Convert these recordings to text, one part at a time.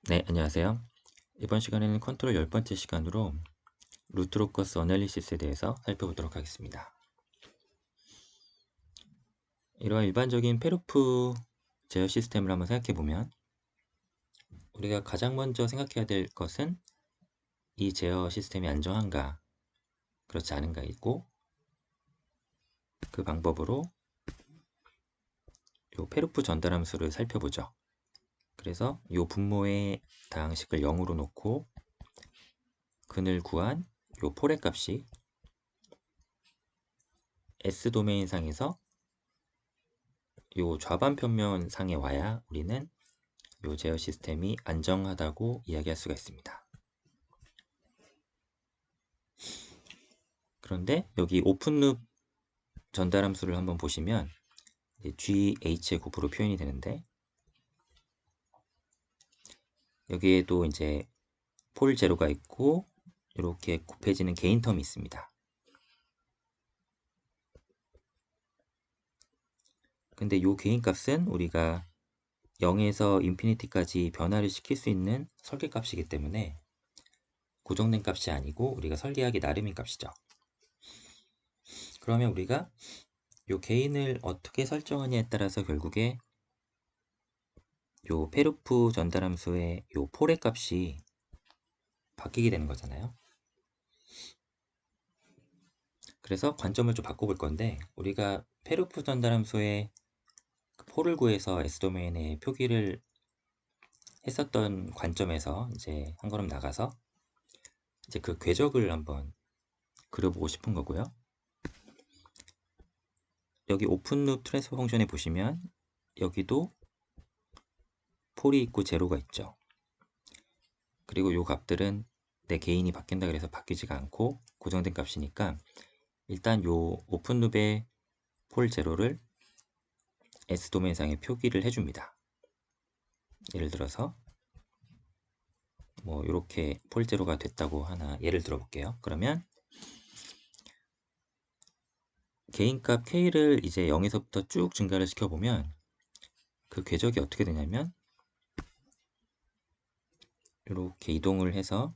네, 안녕하세요. 이번 시간에는 컨트롤 10번째 시간으로 루트 로커스 어널리시스에 대해서 살펴보도록 하겠습니다. 이러한 일반적인 페루프 제어 시스템을 한번 생각해 보면 우리가 가장 먼저 생각해야 될 것은 이 제어 시스템이 안정한가, 그렇지 않은가 있고, 그 방법으로 이 페루프 전달 함수를 살펴보죠. 그래서 이 분모의 다항식을 0으로 놓고 근을 구한 이 폴의 값이 S 도메인 상에서 이 좌반 평면 상에 와야 우리는 이 제어 시스템이 안정하다고 이야기할 수가 있습니다. 그런데 여기 오픈룹 전달 함수를 한번 보시면 GH의 곱으로 표현이 되는데, 여기에도 이제 폴 제로가 있고 이렇게 곱해지는 개인 텀이 있습니다. 근데 이 개인 값은 우리가 0에서 인피니티까지 변화를 시킬 수 있는 설계 값이기 때문에 고정된 값이 아니고 우리가 설계하기 나름인 값이죠. 그러면 우리가 이 개인을 어떻게 설정하냐에 따라서 결국에 요 페루프 전달 함수의 요 폴의 값이 바뀌게 되는 거잖아요. 그래서 관점을 좀 바꿔볼 건데, 우리가 페루프 전달 함수의 그 폴을 구해서 S 도메인에 표기를 했었던 관점에서 이제 한 걸음 나가서 이제 그 궤적을 한번 그려보고 싶은 거고요. 여기 오픈룹 트랜스퍼 펑션에 보시면 여기도 폴이 있고 제로가 있죠. 그리고 요 값들은 내 개인이 바뀐다 그래서 바뀌지가 않고 고정된 값이니까 일단 요 오픈룹의 폴 제로를 S 도메인상에 표기를 해줍니다. 예를 들어서 뭐 이렇게 폴 제로가 됐다고 하나 예를 들어 볼게요. 그러면 개인값 K를 이제 0에서부터 쭉 증가를 시켜보면 그 궤적이 어떻게 되냐면 이렇게 이동을 해서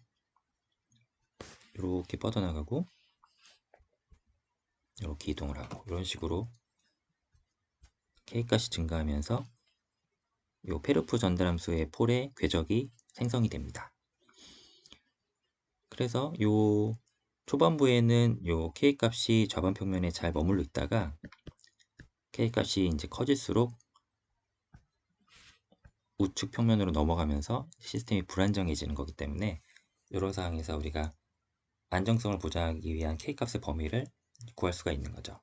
이렇게 뻗어나가고 이렇게 이동을 하고 이런 식으로 K값이 증가하면서 이 페루프 전달 함수의 폴의 궤적이 생성이 됩니다. 그래서 이 초반부에는 이 K값이 좌반 평면에 잘 머물러 있다가 K값이 이제 커질수록 우측 평면으로 넘어가면서 시스템이 불안정해지는 거기 때문에 이런 상황에서 우리가 안정성을 보장하기 위한 K값의 범위를 구할 수가 있는 거죠.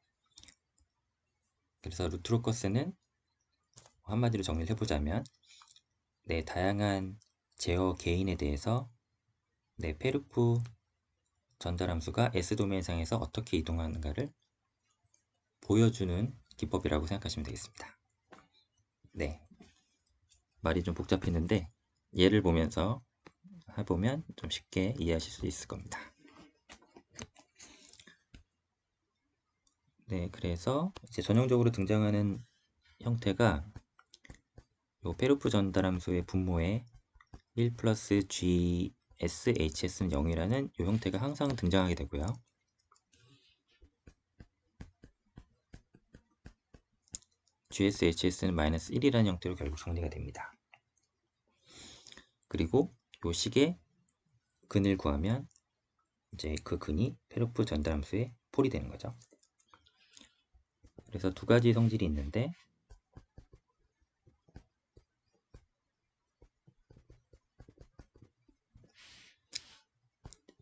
그래서 루트 로커스는 한마디로 정리를 해보자면 내 다양한 제어 개인에 대해서 내 페루프 전달 함수가 S 도메인상에서 어떻게 이동하는가를 보여주는 기법이라고 생각하시면 되겠습니다. 네, 말이 좀 복잡했는데 예를 보면서 해보면 좀 쉽게 이해하실 수 있을 겁니다. 네, 그래서 이제 전형적으로 등장하는 형태가 요 페루프 전달 함수의 분모에 1 플러스 G SHS는 0이라는 이 형태가 항상 등장하게 되고요. GSHS는 마이너스 1이라는 형태로 결국 정리가 됩니다. 그리고 이 식의 근을 구하면 이제 그 근이 페루프 전달 함수의 폴이 되는 거죠. 그래서 두 가지 성질이 있는데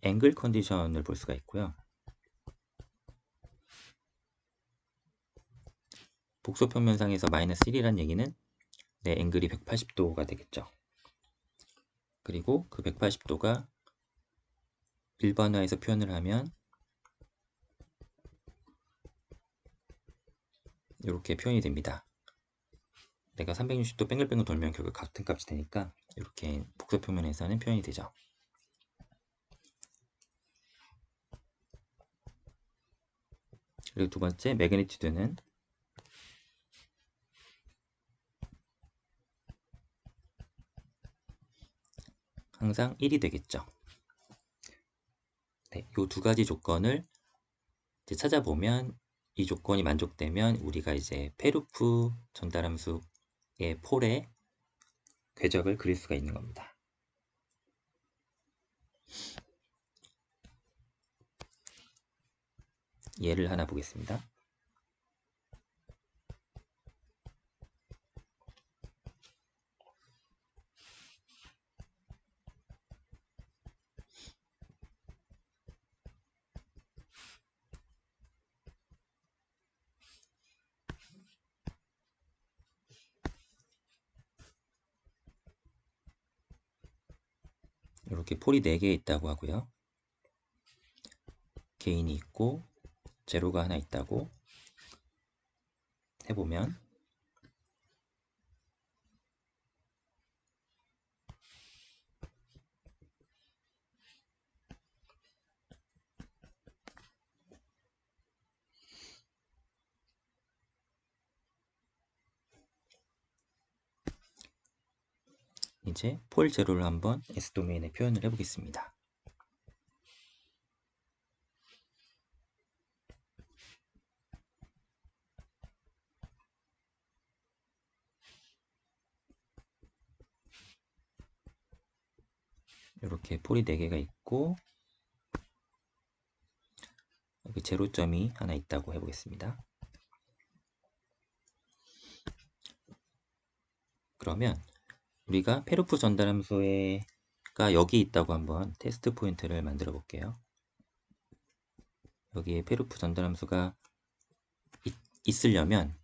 앵글 컨디션을 볼 수가 있고요. 복소평면상에서 마이너스 1이라는 얘기는 내 앵글이 180도가 되겠죠. 그리고 그 180도가 일반화해서 표현을 하면 이렇게 표현이 됩니다. 내가 360도 뱅글뱅글 돌면 결국 같은 값이 되니까 이렇게 복소평면에서는 표현이 되죠. 그리고 두 번째 매그니튜드는 항상 1이 되겠죠. 네, 이 두 가지 조건을 이제 찾아보면 이 조건이 만족되면 우리가 이제 페루프 전달함수의 폴의 궤적을 그릴 수가 있는 겁니다. 예를 하나 보겠습니다. 이렇게 폴이 4개 있다고 하고요. 개인이 있고 제로가 하나 있다고 해보면 이제 폴 제로를 한번 S도메인에 표현을 해보겠습니다. 이렇게 폴이 4개가 있고 여기 제로점이 하나 있다고 해보겠습니다. 그러면 우리가 페루프 전달함수가 여기 있다고 한번 테스트 포인트를 만들어 볼게요. 여기에 페루프 전달함수가 있으려면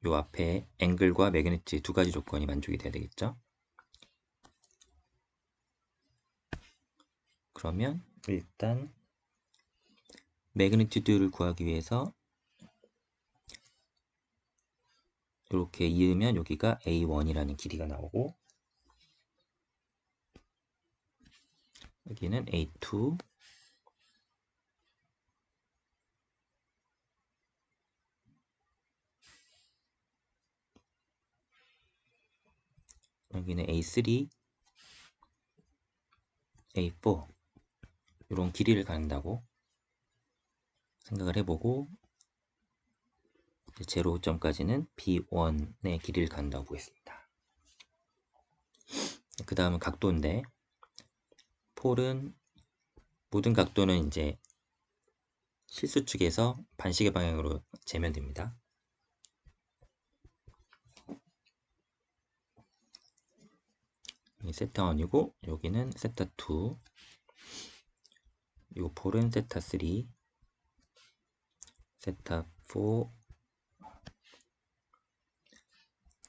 요 앞에 앵글과 매그니튜드 두 가지 조건이 만족이 돼야 되겠죠. 그러면 일단 매그니튜드를 구하기 위해서 이렇게 이으면 여기가 A1이라는 길이가 나오고 여기는 A2 여기는 A3 A4 이런 길이를 갖는다고 생각을 해보고 제로점까지는 B1의 길이를 갖는다고 보겠습니다. 그 다음은 각도인데 폴은 모든 각도는 이제 실수축에서 반시계 방향으로 재면 됩니다. 세타1이고 여기는 세타2 이 폴은 세타3 세타4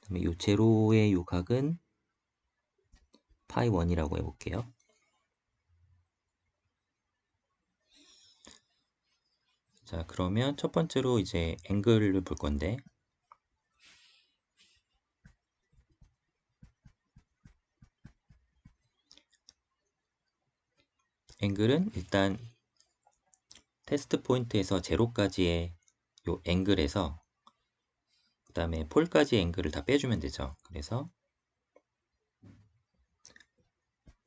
그다음에 이 제로의 이 각은 파이1이라고 해볼게요. 자, 그러면 첫 번째로 이제 앵글을 볼 건데 앵글은 일단 테스트 포인트에서 제로까지의 요 앵글에서 그 다음에 폴까지의 앵글을 다 빼주면 되죠. 그래서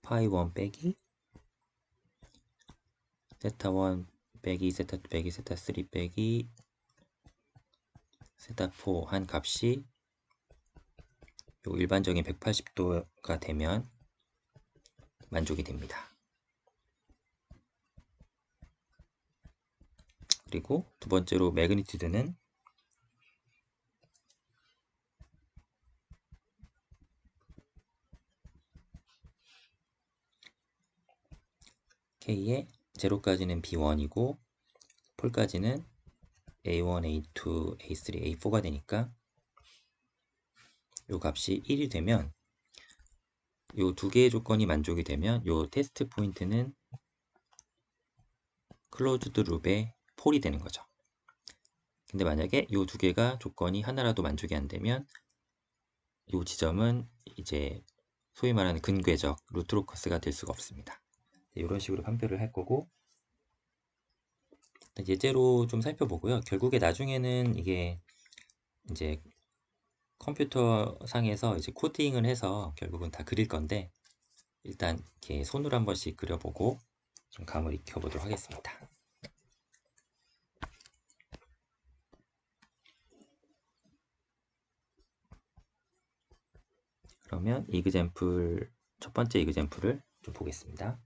파이1 빼기 세타1 빼기 세타2 빼기 세타3 빼기 세타4 한 값이 요 일반적인 180도가 되면 만족이 됩니다. 그리고 두 번째로 매그니튜드는 K의 제로까지는 B1이고 폴까지는 A1, A2, A3, A4가 되니까 요 값이 1이 되면 요 두 개의 조건이 만족이 되면 요 테스트 포인트는 클로즈드 룹의 폴이 되는 거죠. 근데 만약에 요 두 개가 조건이 하나라도 만족이 안 되면 요 지점은 이제 소위 말하는 근궤적 루트로커스가 될 수가 없습니다. 이런 식으로 판별을 할 거고 예제로 좀 살펴보고요. 결국에 나중에는 이게 이제 컴퓨터 상에서 이제 코딩을 해서 결국은 다 그릴 건데 일단 이렇게 손으로 한 번씩 그려보고 좀 감을 익혀보도록 하겠습니다. 그러면 이그젬플, 첫 번째 이그젬플을 좀 보겠습니다.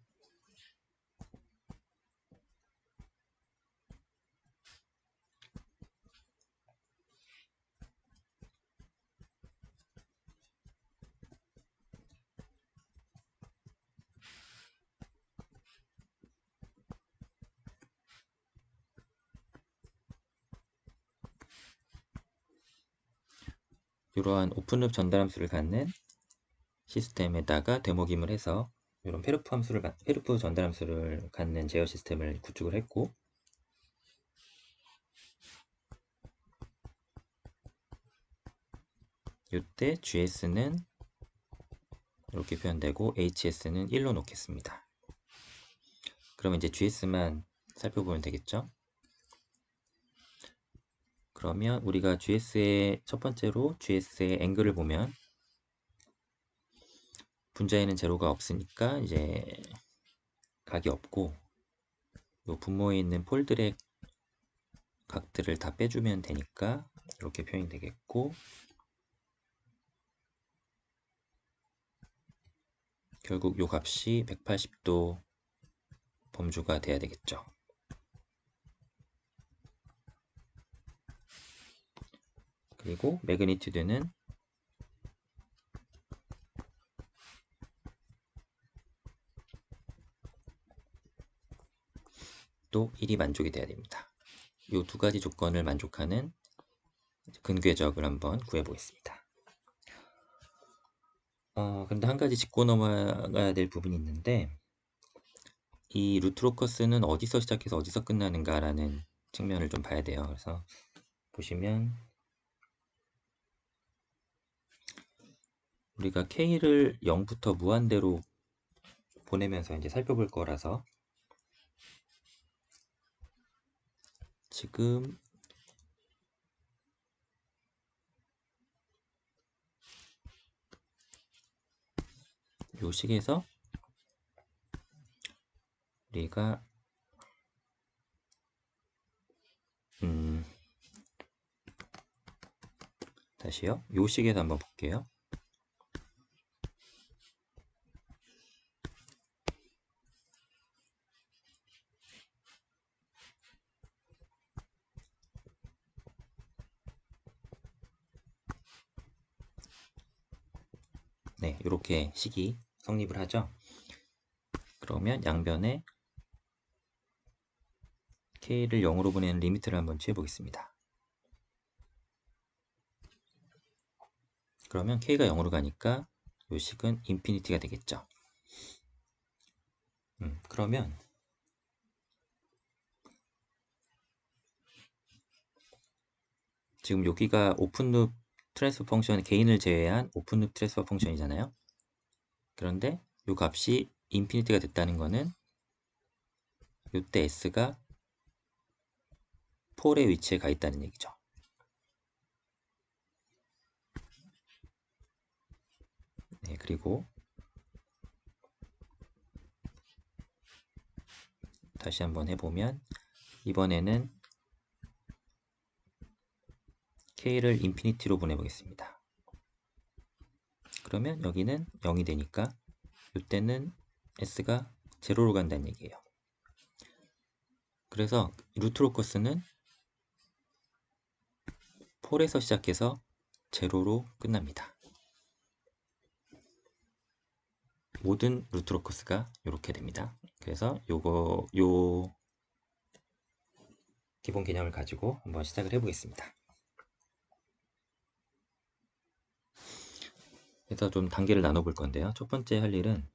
이러한 오픈룹 전달함수를 갖는 시스템에다가 데모김을 해서 이런 페르프 전달함수를 갖는 제어 시스템을 구축을 했고, 이때 GS는 이렇게 표현되고 HS는 1로 놓겠습니다. 그러면 이제 GS만 살펴보면 되겠죠? 그러면 우리가 GS의 첫 번째로 GS의 앵글을 보면 분자에는 제로가 없으니까 이제 각이 없고, 요 분모에 있는 폴들의 각들을 다 빼주면 되니까 이렇게 표현이 되겠고, 결국 요 값이 180도 범주가 돼야 되겠죠. 그리고 매그니튜드는 또 1이 만족이 돼야 됩니다. 이 두 가지 조건을 만족하는 근궤적을 한번 구해보겠습니다. 근데 한 가지 짚고 넘어가야 될 부분이 있는데, 이 루트로커스는 어디서 시작해서 어디서 끝나는가라는 측면을 좀 봐야 돼요. 그래서 보시면 우리가 K를 0부터 무한대로 보내면서 이제 살펴볼 거라서, 지금 요 식에서 우리가 다시요. 요 식에서 한번 볼게요. 네, 이렇게 식이 성립을 하죠. 그러면 양변에 K를 0으로 보내는 리미트를 한번 취해 보겠습니다. 그러면 K가 0으로 가니까 요 식은 인피니티가 되겠죠. 그러면 지금 여기가 오픈룹 트랜스퍼 펑션 개인을 제외한 오픈룹 트랜스퍼 펑션이잖아요. 그런데 요 값이 인피니티가 됐다는 거는 요때 S가 폴의 위치에 가 있다는 얘기죠. 네, 그리고 다시 한번 해보면 이번에는 K를 인피니티로 보내보겠습니다. 그러면 여기는 0이 되니까 이때는 S가 제로로 간다는 얘기예요. 그래서 루트로커스는 폴에서 시작해서 제로로 끝납니다. 모든 루트로커스가 이렇게 됩니다. 그래서 요 기본 개념을 가지고 한번 시작을 해보겠습니다. 그래서 좀 단계를 나눠볼 건데요. 첫 번째 할 일은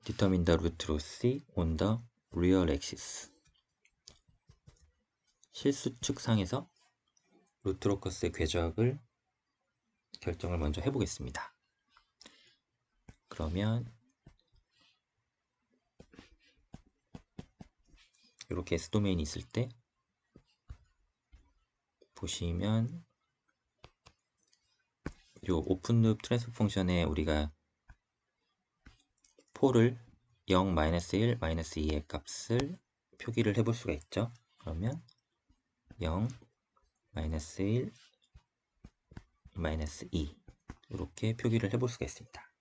determine the root loss on the real axis. 실수축 상에서 루트로커스의 궤적을 결정을 먼저 해보겠습니다. 그러면 이렇게 S 도메인이 있을 때 보시면 요 오픈룹 트랜스퍼 펑션에 우리가 폴을 0, -1, -2의 값을 표기를 해볼 수가 있죠. 그러면 0, -1, -2 이렇게 표기를 해볼 수가 있습니다.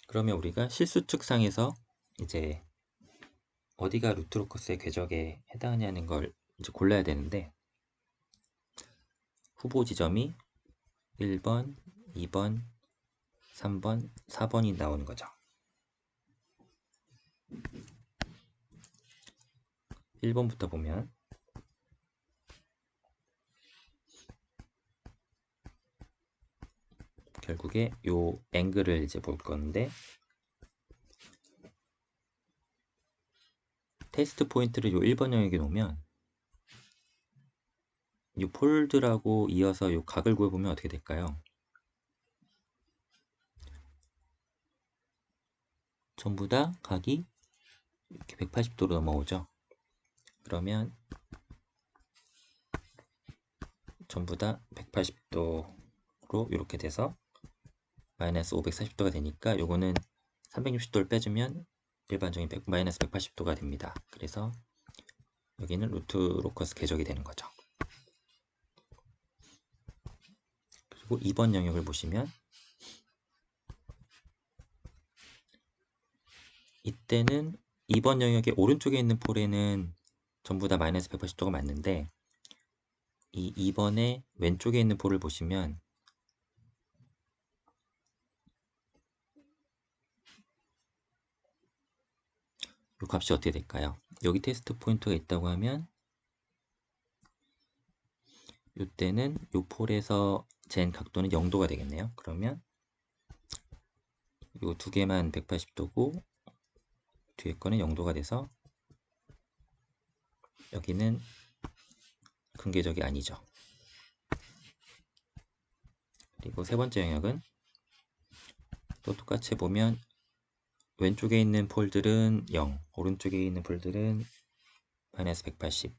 그러면 우리가 실수 측상에서 이제 어디가 루트 로커스의 궤적에 해당하냐는 걸 이제 골라야 되는데, 후보 지점이 1번, 2번, 3번, 4번이 나오는 거죠. 1번부터 보면 결국에 요 앵글을 이제 볼 건데, 테스트 포인트를 요 1번 영역에 놓으면 이 폴드라고 이어서 요 각을 구해보면 어떻게 될까요? 전부 다 각이 이렇게 180도로 넘어오죠. 그러면 전부 다 180도로 이렇게 돼서 마이너스 540도가 되니까 요거는 360도를 빼주면 일반적인 마이너스 180도가 됩니다. 그래서 여기는 루트 로커스 궤적이 되는 거죠. 그리고 2번 영역을 보시면 이때는 2번 영역의 오른쪽에 있는 폴에는 전부 다 마이너스 180도가 맞는데, 이 2번의 왼쪽에 있는 폴을 보시면 이 값이 어떻게 될까요? 여기 테스트 포인트가 있다고 하면 이때는 이 폴에서 잰 각도는 0도가 되겠네요. 그러면 이 두 개만 180도고 뒤에 거는 0도가 돼서 여기는 근궤적이 아니죠. 그리고 세 번째 영역은 또 똑같이 보면 왼쪽에 있는 폴들은 0, 오른쪽에 있는 폴들은 마이너스 180.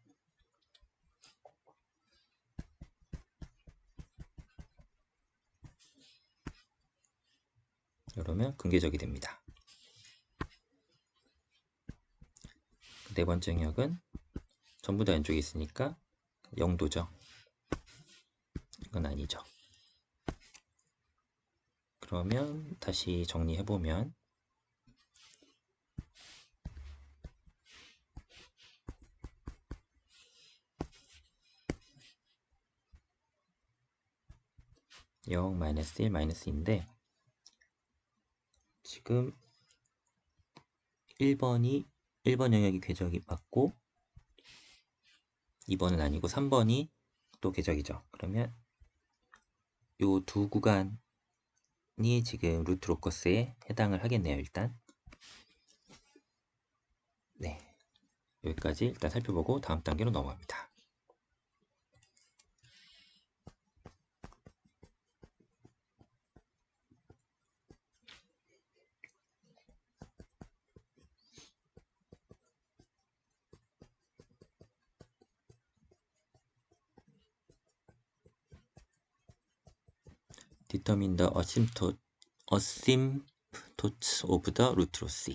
이러면 근궤적이 됩니다. 네 번째 영역은 전부 다 왼쪽에 있으니까 0도죠. 이건 아니죠. 그러면 다시 정리해보면 (0, -1, -2인데) 지금 1번 영역이 궤적이 맞고 2번은 아니고 3번이 또 궤적이죠. 그러면 요 두 구간이 지금 루트 로커스에 해당을 하겠네요. 일단 네, 여기까지 일단 살펴보고 다음 단계로 넘어갑니다. Determine the asymptotes of the root loss.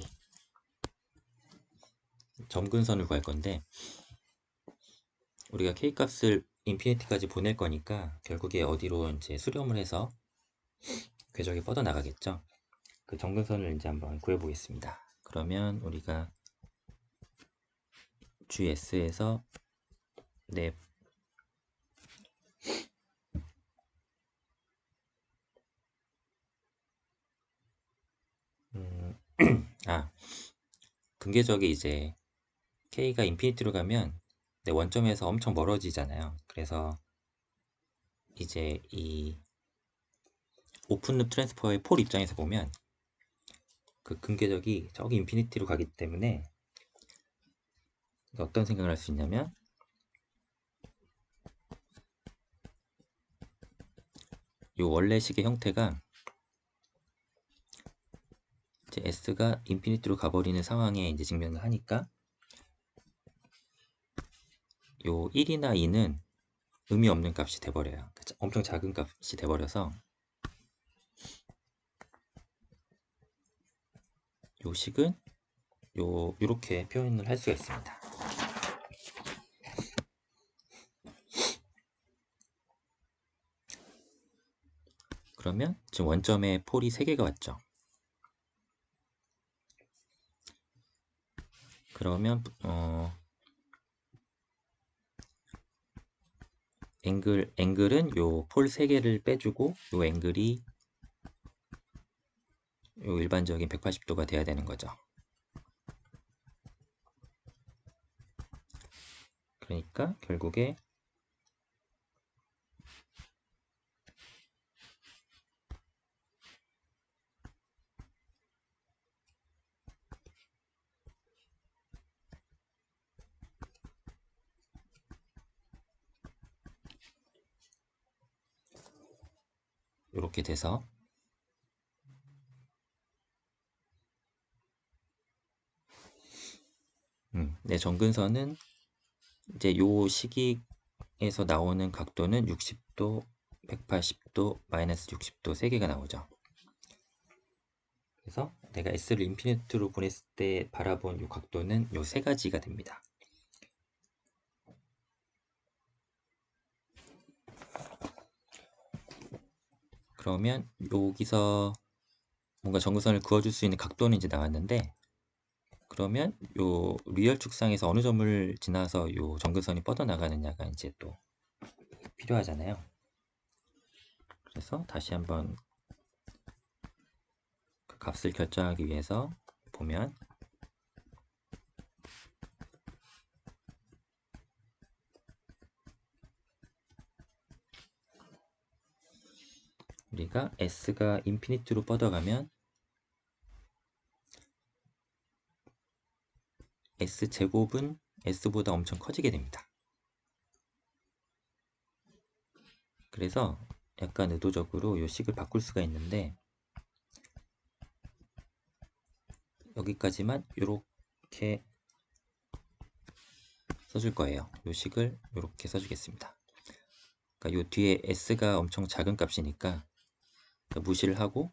점근선을 구할 건데, 우리가 k 값을 인피니티까지 보낼 거니까 결국에 어디로 이제 수렴을 해서 궤적이 뻗어 나가겠죠. 그 점근선을 이제 한번 구해 보겠습니다. 그러면 우리가 GS에서 네 근궤적이 이제 k가 인피니티로 가면 내 원점에서 엄청 멀어지잖아요. 그래서 이제 이 오픈룹 트랜스퍼의 폴 입장에서 보면 그 근궤적이 저기 인피니티로 가기 때문에 어떤 생각을 할 수 있냐면, 이 원래 식의 형태가 이제 s가 인피니트로 가버리는 상황에 이제 증명을 하니까 요 1이나 2는 의미 없는 값이 돼버려요. 엄청 작은 값이 돼버려서 요 식은 요렇게 표현을 할 수가 있습니다. 그러면 지금 원점에 폴이 3개가 왔죠. 그러면 앵글은 요 폴 3개를 빼주고 요 앵글이 요 일반적인 180도가 돼야 되는 거죠. 그러니까 결국에 이렇게 돼서 내 정근선은 이제 요 시기에서 나오는 각도는 60도, 180도, 마이너스 60도 3개가 나오죠. 그래서 내가 S를 인피니트로 보냈을 때 바라본 요 각도는 요 3가지가 됩니다. 그러면 여기서 뭔가 정근선을 그어줄 수 있는 각도는 이제 나왔는데, 그러면 요 리얼 축상에서 어느 점을 지나서 요 정근선이 뻗어나가느냐가 이제 또 필요하잖아요. 그래서 다시 한번 그 값을 결정하기 위해서 보면 우리가 s가 인피니트로 뻗어가면 s제곱은 s보다 엄청 커지게 됩니다. 그래서 약간 의도적으로 이 식을 바꿀 수가 있는데, 여기까지만 이렇게 써줄 거예요. 이 식을 이렇게 써주겠습니다. 그러니까 이 뒤에 s가 엄청 작은 값이니까 무시를 하고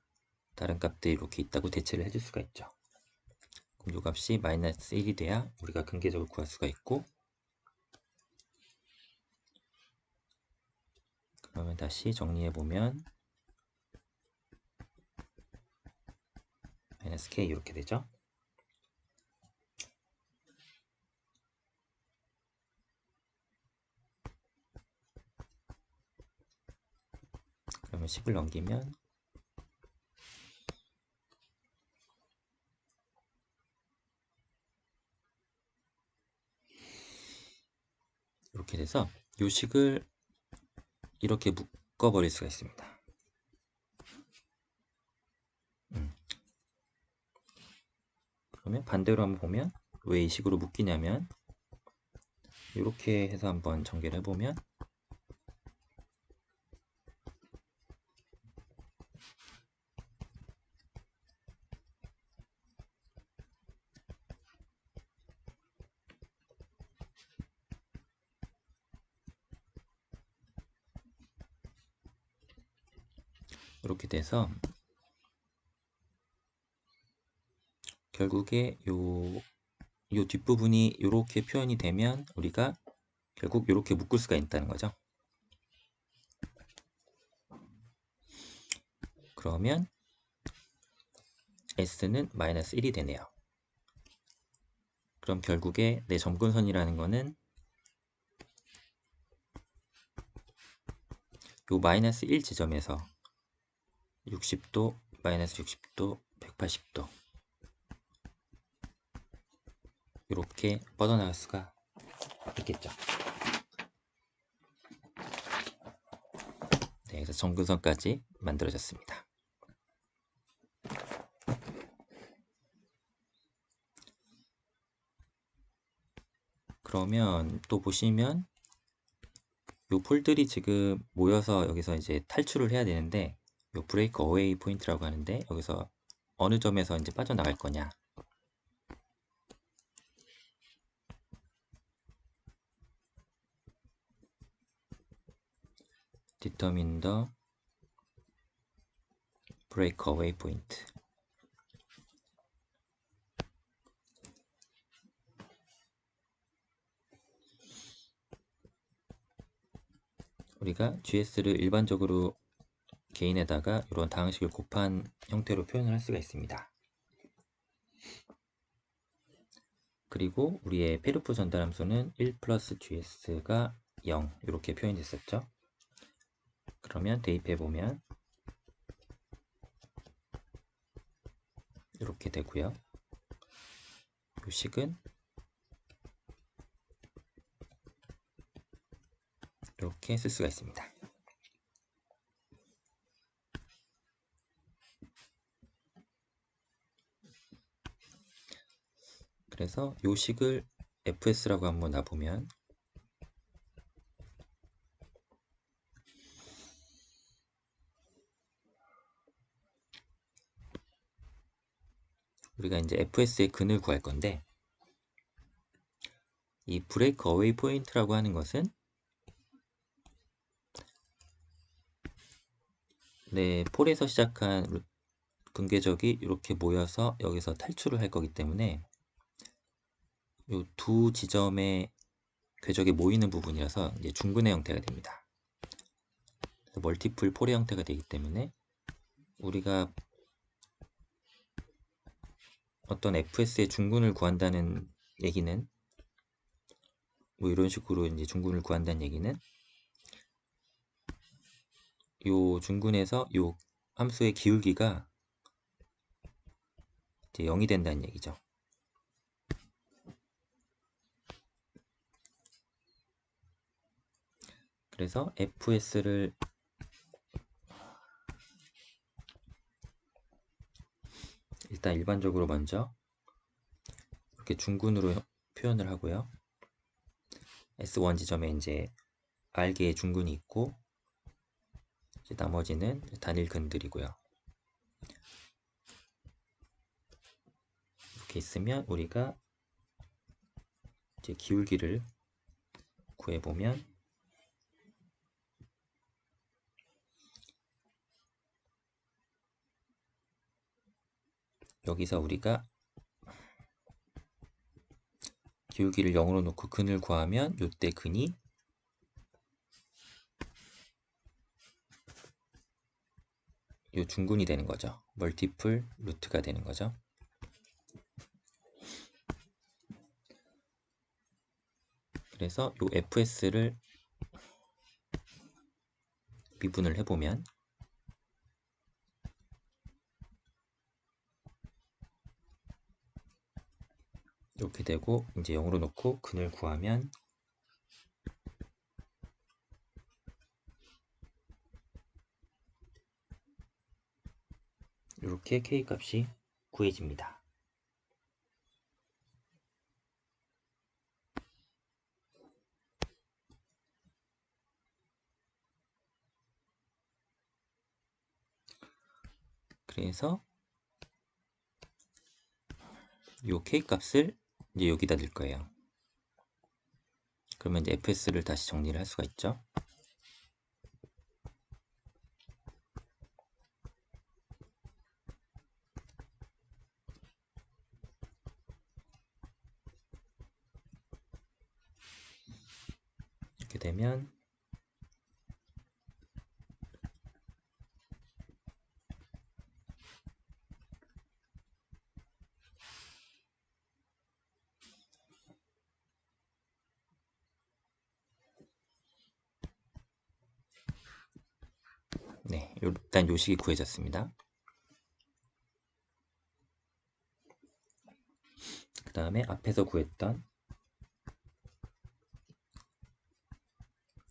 다른 값들이 이렇게 있다고 대체를 해줄 수가 있죠. 그럼 이 값이 마이너스 1이 돼야 우리가 근계적을 구할 수가 있고, 그러면 다시 정리해보면 마이너스 k 이렇게 되죠. 그러면 식을 넘기면 이렇게 돼서 이 식을 이렇게 묶어버릴 수가 있습니다. 그러면 반대로 한번 보면 왜 이 식으로 묶이냐면, 이렇게 해서 한번 전개를 해보면 이렇게 돼서 결국에 요 뒷부분이 이렇게 표현이 되면 우리가 결국 이렇게 묶을 수가 있다는 거죠. 그러면 s는 마이너스 1이 되네요. 그럼 결국에 내 점근선이라는 거는 요 마이너스 1 지점에서 60도, 마이너스 60도, 180도 이렇게 뻗어나갈 수가 있겠죠. 네, 그래서 점근선까지 만들어졌습니다. 그러면 또 보시면 요 폴들이 지금 모여서 여기서 이제 탈출을 해야 되는데, 요 브레이크 어웨이 포인트라고 하는데, 여기서 어느 점에서 이제 빠져나갈 거냐. determine the breakaway point. 우리가 GS를 일반적으로 개인에다가 이런 다항식을 곱한 형태로 표현을 할 수가 있습니다. 그리고 우리의 페르프 전달함수는 1 플러스 GS가 0 이렇게 표현됐었죠. 그러면 대입해보면 이렇게 되고요. 이 식은 이렇게 쓸 수가 있습니다. 그래서 이 식을 fs라고 한번 놔보면 우리가 이제 fs의 근을 구할 건데, 이 브레이크 어웨이 포인트라고 하는 것은 폴에서 시작한 근궤적이 이렇게 모여서 여기서 탈출을 할 거기 때문에 이 두 지점의 궤적이 모이는 부분이라서 이제 중근의 형태가 됩니다. 멀티플 폴의 형태가 되기 때문에 우리가 어떤 fs의 중근을 구한다는 얘기는 뭐 이런 식으로 이제 중근을 구한다는 얘기는 요 중근에서 요 함수의 기울기가 이제 0이 된다는 얘기죠. 그래서 fs를 일단 일반적으로 먼저 이렇게 중근으로 표현을 하고요. S1 지점에 이제 R개의 중근이 있고 이제 나머지는 단일 근들이고요. 이렇게 있으면 우리가 이제 기울기를 구해보면 여기서 우리가 기울기를 0으로 놓고 근을 구하면 이때 근이 이 중근이 되는 거죠. 멀티플 루트가 되는 거죠. 그래서 이 fs를 미분을 해보면 이렇게 되고 이제 0으로 놓고 근을 구하면 이렇게 K값이 구해집니다. 그래서 이 K값을 이제 여기다 넣을 거예요. 그러면 이제 fs를 다시 정리를 할 수가 있죠. 이렇게 되면 네, 일단 요식이 구해졌습니다. 그 다음에 앞에서 구했던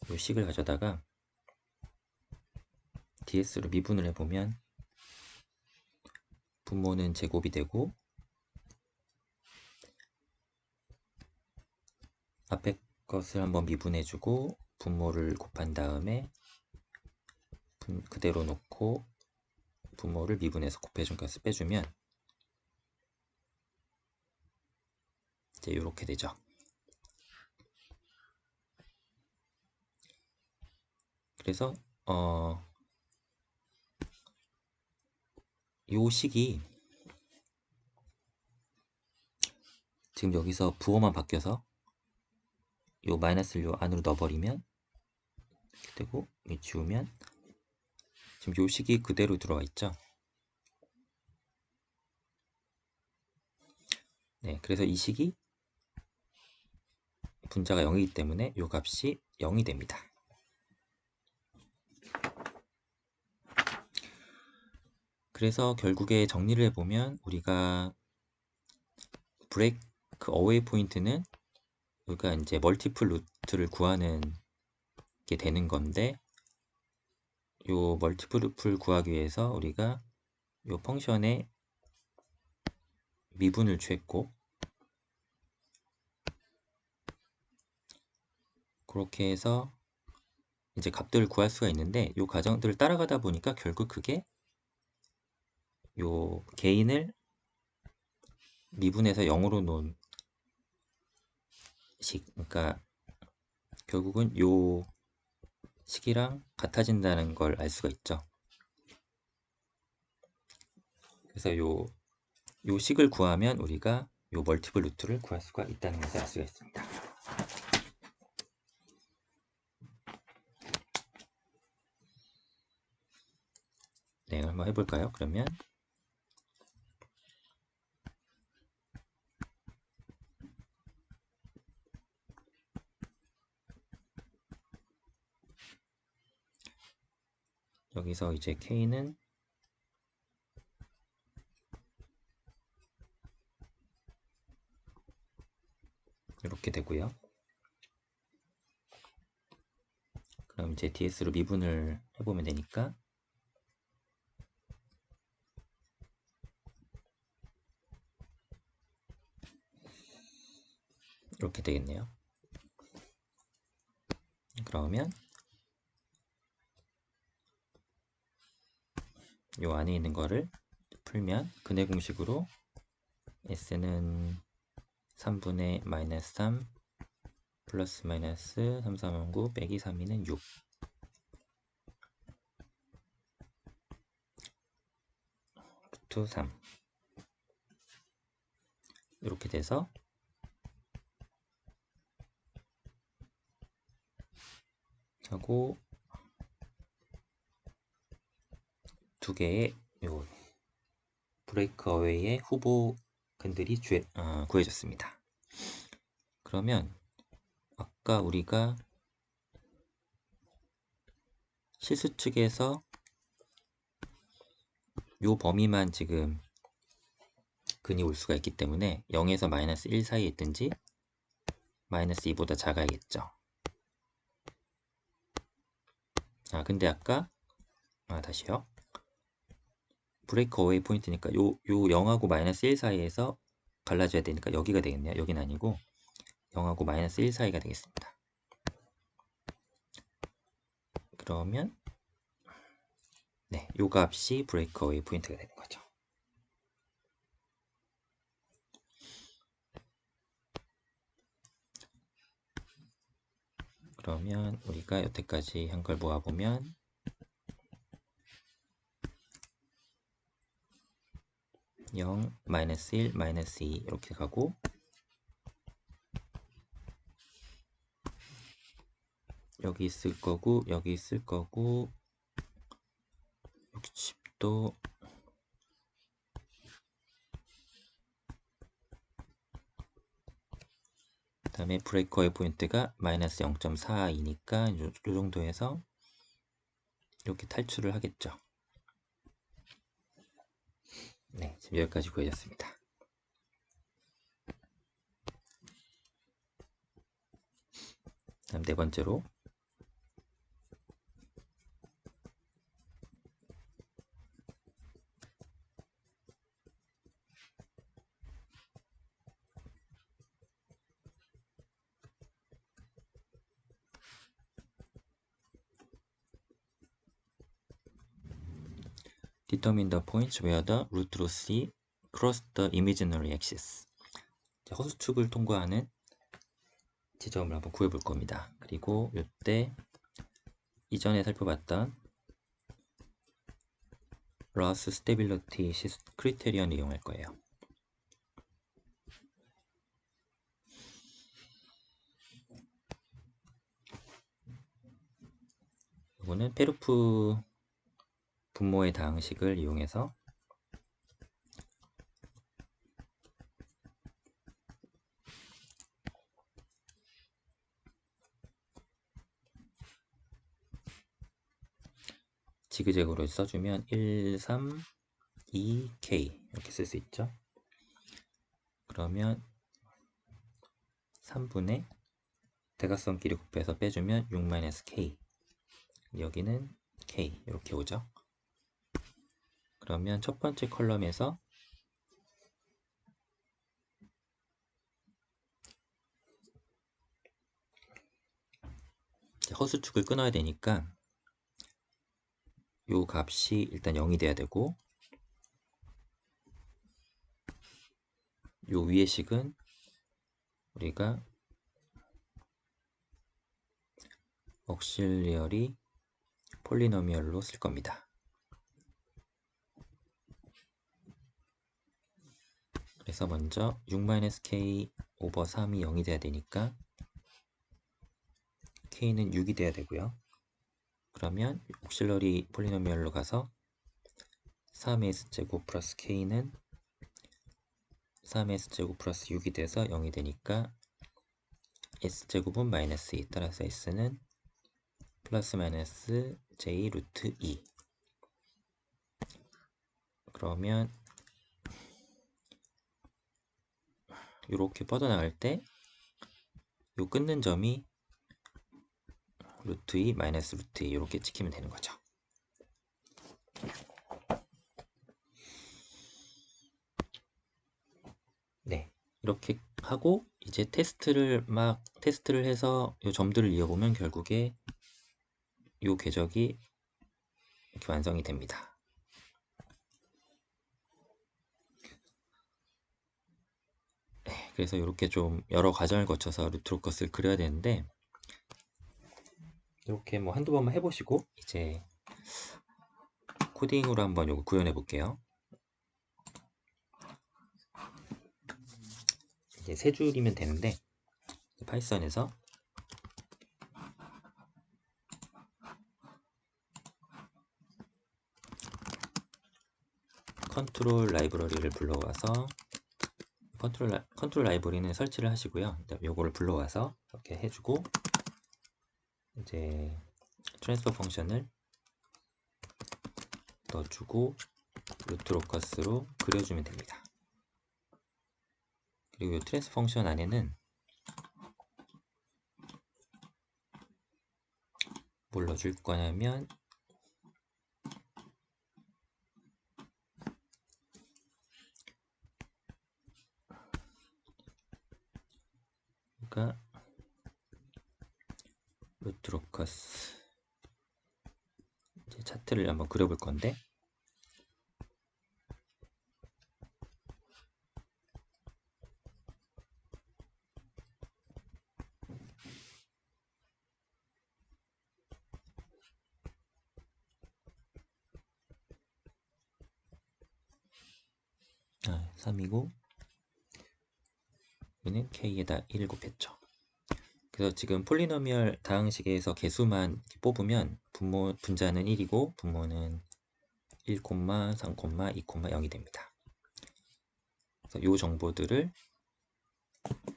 요식을 가져다가 ds로 미분을 해보면 분모는 제곱이 되고 앞에 것을 한번 미분해주고 분모를 곱한 다음에 그대로 놓고 분모를 미분해서 곱해준 값을 빼주면 이제 이렇게 되죠. 그래서 요 식이 지금 여기서 부호만 바뀌어서 요 마이너스를 요 안으로 넣어버리면 이렇게 되고, 지우면 지금 요 식이 그대로 들어와 있죠. 네, 그래서 이 식이 분자가 0이기 때문에 요 값이 0이 됩니다. 그래서 결국에 정리를 해보면 우리가 브레이크 어웨이 포인트는 우리가 이제 멀티플 루트를 구하는 게 되는 건데, 요 멀티플 루트를 구하기 위해서 우리가 요 펑션의 미분을 취했고, 그렇게 해서 이제 값들을 구할 수가 있는데, 요 과정들을 따라가다 보니까 결국 그게 요 개인을 미분해서 0으로 놓은 식, 그러니까 결국은 요 식이랑 같아진다는 걸 알 수가 있죠. 그래서 요 식을 구하면 우리가 요 멀티플 루트를 구할 수가 있다는 것을 알 수가 있습니다. 네, 한번 해볼까요? 그러면 여기서 이제 K는 이렇게 되고요. 그럼 이제 DS로 미분을 해보면 되니까 이렇게 되겠네요. 그러면 요 안에 있는 거를 풀면 근해 공식으로 S는 3분의 마이너스 3 플러스 마이너스 3, 3, 9 빼기 3이는 6 루트 3 이렇게 돼서 하고 두 개의 요 브레이크 어웨이의 후보 근들이 구해졌습니다. 그러면 아까 우리가 실수 측에서 요 범위만 지금 근이 올 수가 있기 때문에 0에서 마이너스 1 사이에 있든지 마이너스 2보다 작아야겠죠. 근데 아까 다시요. 브레이크 어웨이 포인트니까 요 0하고 마이너스 1 사이에서 갈라져야 되니까 여기가 되겠네요. 여기는 아니고 0하고 마이너스 1 사이가 되겠습니다. 그러면 네, 요 값이 브레이크 어웨이 포인트가 되는 거죠. 그러면 우리가 여태까지 한 걸 모아보면 0, 마이너스 1, 마이너스 2 이렇게 가고 여기 있을 거고 여기 있을 거고 60도 그 다음에 브레이커의 포인트가 마이너스 0.42니까 이 정도에서 이렇게 탈출을 하겠죠. 네, 지금 여기까지 구해졌습니다. 다음 네 번째로 determine the points where the root through C cross the imaginary axis. 허수축을 통과하는 지점을 한번 구해볼 겁니다. 그리고 이때 이전에 살펴봤던 Ross Stability 크리테리언을 이용할 거예요. 이거는 페루프 분모의 다항식을 이용해서 지그재그로 써주면 1, 3, 2, K 이렇게 쓸 수 있죠. 그러면 3분의 대각선끼리 곱해서 빼주면 6-K, 여기는 K 이렇게 오죠. 그러면 첫 번째 컬럼에서 허수축을 끊어야 되니까 요 값이 일단 0이 돼야 되고, 요 위의 식은 우리가 억실리어리 폴리노미얼로 쓸 겁니다. 그래서 먼저 6-K 오버 3이 0이 돼야 되니까 K는 6이 돼야 되고요. 그러면 옥실러리 폴리노미얼로 가서 3S제곱 플러스 K는 3S제곱 플러스 6이 돼서 0이 되니까 S제곱은 마이너스 2, 따라서 S는 플러스 마이너스 J 루트 2. 그러면 이렇게 뻗어나갈 때 요 끊는 점이 루트 2 마이너스 루트 2 이렇게 찍히면 되는 거죠. 네, 이렇게 하고 이제 테스트를 해서 요 점들을 이어보면 결국에 요 궤적이 이렇게 완성이 됩니다. 네, 그래서 이렇게 좀 여러 과정을 거쳐서 루트로컷을 그려야 되는데, 이렇게 뭐 한두 번만 해보시고 이제 코딩으로 한번 요거 구현해 볼게요. 이제 세 줄이면 되는데, 파이썬에서 컨트롤 라이브러리를 불러와서 컨트롤 라이브러리는 설치를 하시고요. 요거를 불러와서 이렇게 해주고, 이제 트랜스퍼 펑션을 넣어주고 루트로커스로 그려주면 됩니다. 그리고 이 트랜스 펑션 안에는 뭘 넣어줄 거냐면 그러니까 루트로커스 이제 차트를 한번 그려볼 건데, 아, 3이고 여기는 K에다 1을 곱했죠. 그래서 지금 폴리노미얼 다항식에서 개수만 뽑으면 분자는 1이고 분모는 1, 3, 2, 0이 됩니다. 그래서 이 정보들을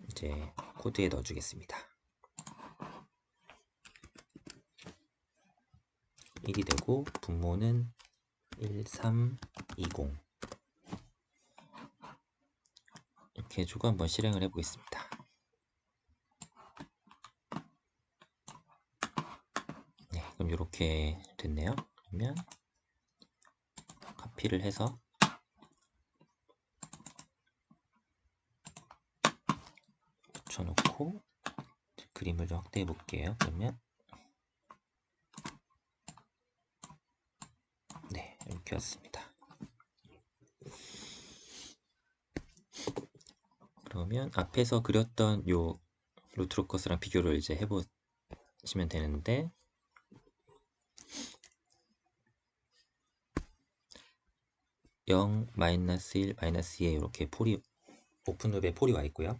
이제 코드에 넣어주겠습니다. 1이 되고 분모는 1, 3, 2, 0 이렇게 해주고 한번 실행을 해보겠습니다. 네, 그럼 이렇게 됐네요. 그러면 카피를 해서 붙여놓고 그림을 좀 확대해 볼게요. 그러면 네, 이렇게 왔습니다. 그러면 앞에서 그렸던 요 루트로커스랑 비교를 이제 해보시면 되는데, 0, 마이너스 1, 마이너스 2에 이렇게 오픈룹에 폴이 와 있고요.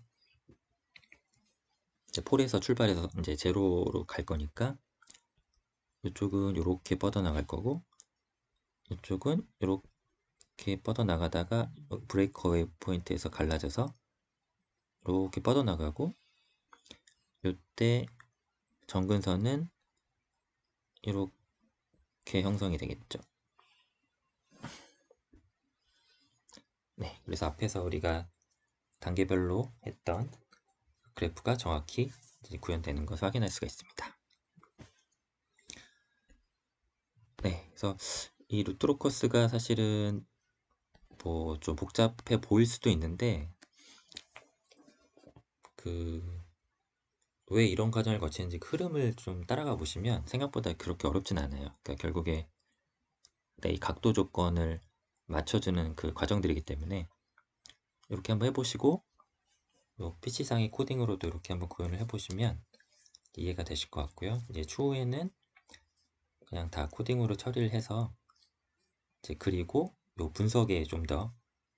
이제 폴에서 출발해서 이제 제로로 갈 거니까 이쪽은 이렇게 뻗어나갈 거고, 이쪽은 이렇게 뻗어나가다가 브레이크웨이 포인트에서 갈라져서 이렇게 뻗어나가고, 이때 정근선은 이렇게 형성이 되겠죠. 네, 그래서 앞에서 우리가 단계별로 했던 그래프가 정확히 이제 구현되는 것을 확인할 수가 있습니다. 네, 그래서 이 루트로커스가 사실은 뭐 좀 복잡해 보일 수도 있는데, 왜 이런 과정을 거치는지 그 흐름을 좀 따라가 보시면 생각보다 그렇게 어렵진 않아요. 그러니까 결국에 이 각도 조건을 맞춰주는 그 과정들이기 때문에 이렇게 한번 해보시고, PC상의 코딩으로도 이렇게 한번 구현을 해보시면 이해가 되실 것 같고요. 이제 추후에는 그냥 다 코딩으로 처리를 해서 이제 그리고 요 분석에 좀 더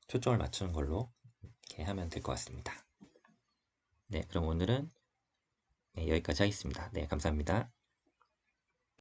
초점을 맞추는 걸로 이렇게 하면 될 것 같습니다. 네, 그럼 오늘은 여기까지 하겠습니다. 네, 감사합니다.